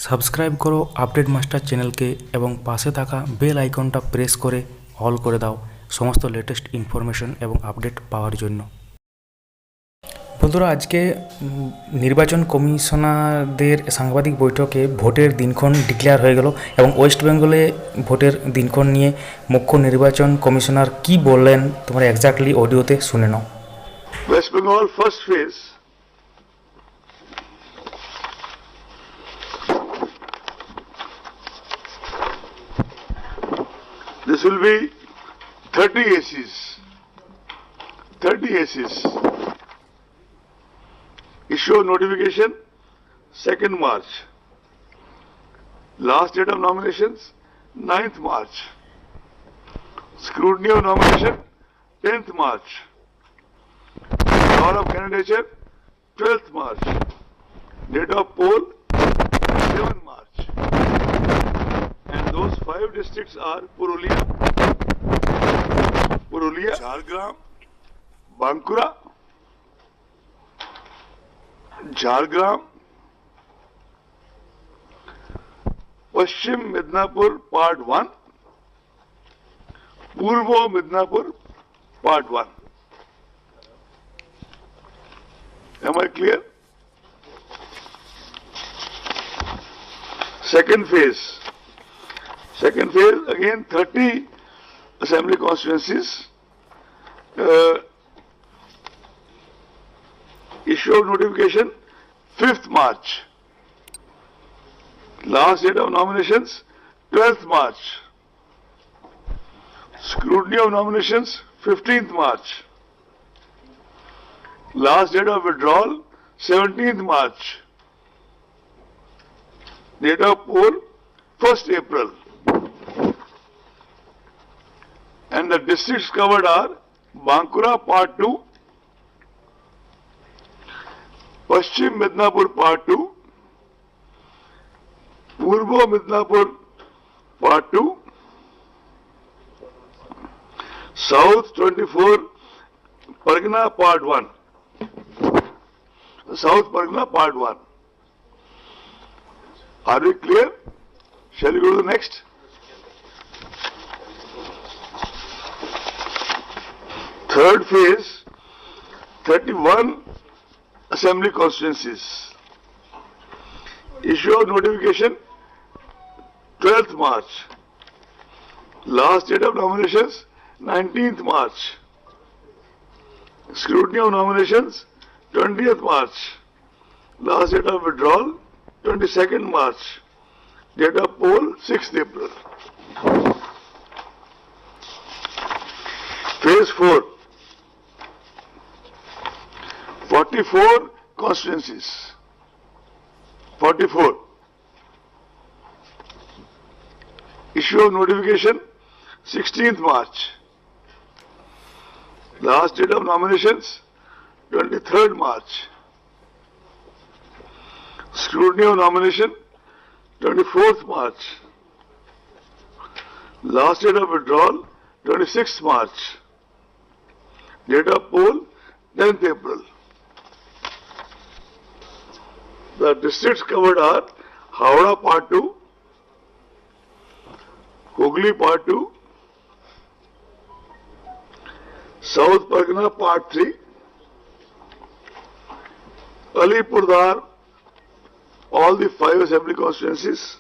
Subscribe করো update master চ্যানেলকে এবং পাশে থাকা বেল আইকনটা প্রেস করে অল করে দাও সমস্ত লেটেস্ট ইনফরমেশন এবং আপডেট পাওয়ার জন্য। বন্ধুরা, আজকে নির্বাচন কমিশনারদের সাংবাদিক বৈঠকে ভোটের দিনক্ষণ ডিক্লেয়ার হয়ে গেল এবং ওয়েস্ট বেঙ্গলে ভোটের দিনক্ষণ নিয়ে মুখ্য নির্বাচন কমিশনার কি বললেন তোমরা এক্স্যাক্টলি অডিওতে শুনে নাও। West Bengal first phase, this will be 30 ACs. 30 ACs. Issue of notification 2nd March. Last date of nominations 9th March. Scrutiny of nomination 10th March. Call of candidature 12th March. Date of poll 7th March. And those 5 districts are Purulia, Jhargram, Bankura, Jhargram, Paschim Midnapur Part 1, Purvo Midnapur Part 1. Am I clear? Second phase again 30 assembly constituencies. Issue of notification 5th March. Last date of nominations 12th March. Scrutiny of nominations 15th March. Last date of withdrawal 17th March. Date of poll 1st April. And the districts covered are Bankura Part 2, Paschim Midnapur Part 2, Purvo Midnapur Part 2, South 24 Pargana Part 1. South Pargana Part 1. Are we clear? Shall we go to the next? Third phase, 31 assembly constituencies. Issue of notification 12th March. Last date of nominations 19th March. Scrutiny of nominations 20th March. Last date of withdrawal 22nd March. Date of poll 6th April. Phase 4, 44 constituencies. 44. Issue of notification 16th March. Last date of nominations 23rd March. Scrutiny of nomination 24th March. Last date of withdrawal 26th March. Date of poll 10th April. The districts covered are Howrah Part 2, Hooghly Part 2, South Pargana Part 3, Alipurdar, all the 5 assembly constituencies,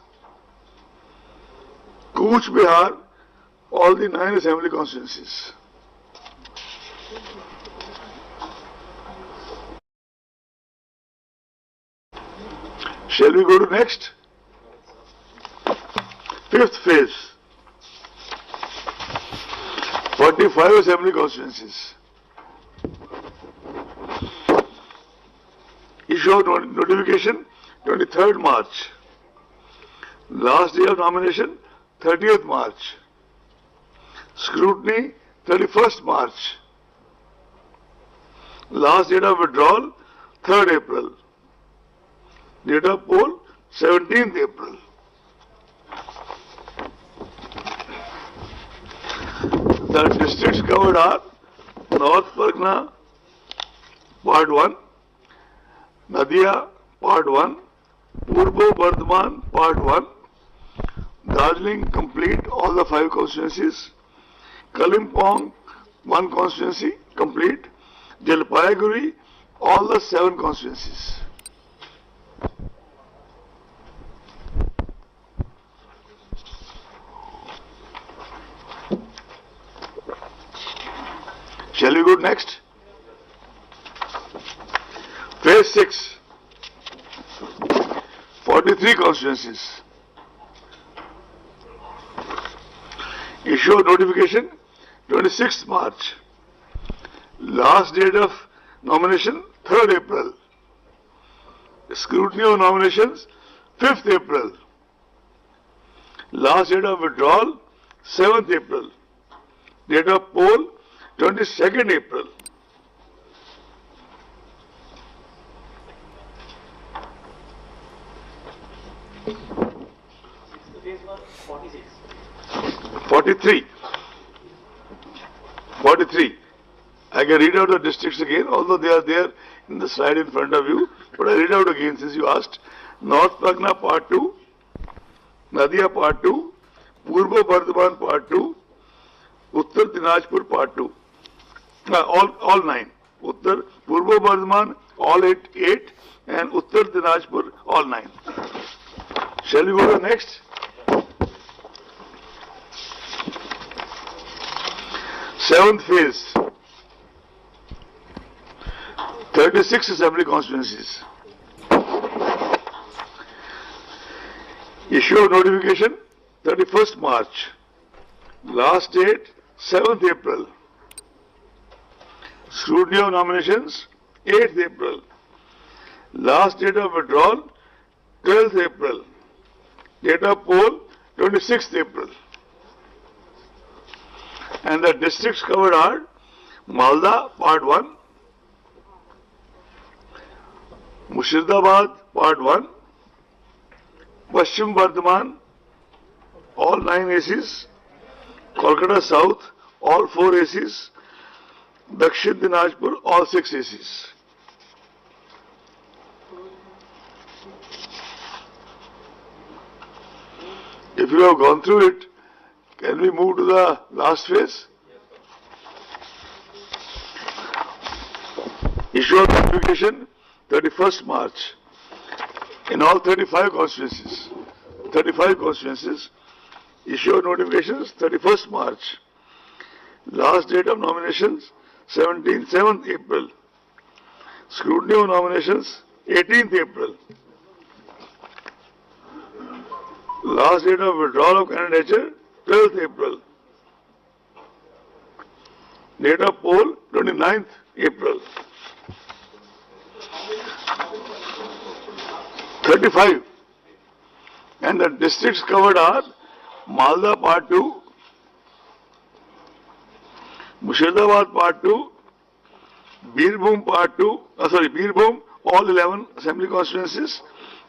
Cooch Behar, all the 9 assembly constituencies. Shall we go to next? 5th phase, 45 assembly constituencies. Issue of notification 23rd March. Last day of nomination 30th March. Scrutiny 31st March. Last date of withdrawal 3rd April. Date of poll 17th April. The districts covered are North Pargana Part 1, Nadia Part 1, Purbo Bardhaman Part 1, Darjeeling complete all the 5 constituencies, Kalimpong 1 constituency complete, Jalpaiguri all the 7 constituencies. Shall we go next? Phase 6, 43 constituencies. Issue of notification 26th March. Last date of nomination 3rd April. Scrutiny of nominations 5th April. Last date of withdrawal 7th April. Date of poll 22nd April. Phase was 46. 43. I can read out the districts again, although they are there in the slide in front of you. But I read out again since you asked. North Pagna Part 2, Nadia Part 2, Purbo Bardhaman Part 2, Uttar Dinajpur Part 2. All 9. Uttar Purbo Bardhaman all 8 and Uttar Dinajpur all 9. Shall we go to the next? Seventh phase, 36 assembly constituencies. Issue of notification 31st March. Last date 7th April. Scrutiny of nominations 8th April. Last date of withdrawal 12th April. Date of poll 26th April. And the districts covered are Malda Part 1, Murshidabad Part 1, Paschim Bardhaman all 9 ACs, Kolkata South all 4 ACs, Dakshin Dinajpur all 6 ACs. If you have gone through it, can we move to the last phase? Issue of notification 31st March in all 35 constituencies. 35 constituencies. Issue of notifications 31st March. Last date of nominations 7th April. Scrutiny of nominations 18th April. Last date of withdrawal of candidature 12th April. Date of poll 29th April. 35. And the districts covered are Malda Part 2, Murshidabad Part 2, Birbhum Part 2, Birbhum all 11 assembly constituencies,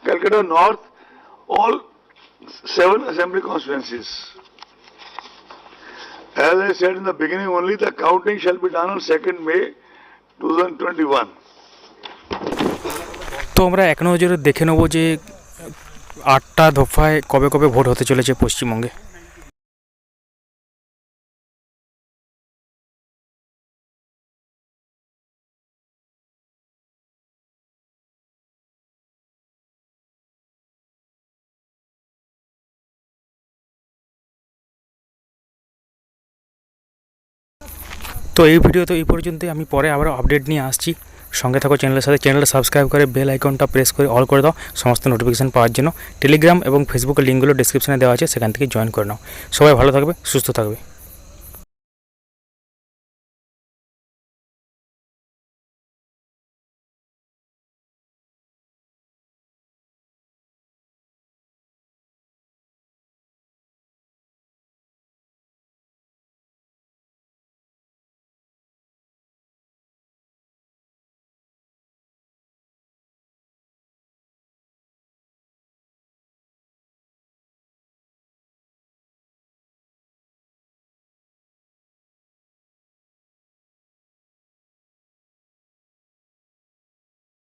Calcutta North all 7 assembly constituencies. As I said in the beginning only, the counting shall be done on 2nd May 2021. তো আমরা এক নজরে দেখে নেব যে 8টা দফায় কবে কবে ভোট হতে চলেছে পশ্চিমবঙ্গে। তো এই ভিডিও তো এই পর্যন্তই, আমি পরে আবার আপডেট নিয়ে আসছি। সঙ্গে থাকো চ্যানেলের সাথে, চ্যানেলটা সাবস্ক্রাইব করে বেল আইকনটা প্রেস করে অল করে দাও সমস্ত নোটিফিকেশান পাওয়ার জন্য। টেলিগ্রাম এবং ফেসবুকের লিঙ্কগুলো ডিসক্রিপশানে দেওয়া আছে, সেখান থেকে জয়েন করে নাও। সবাই ভালো থাকবে, সুস্থ থাকবে।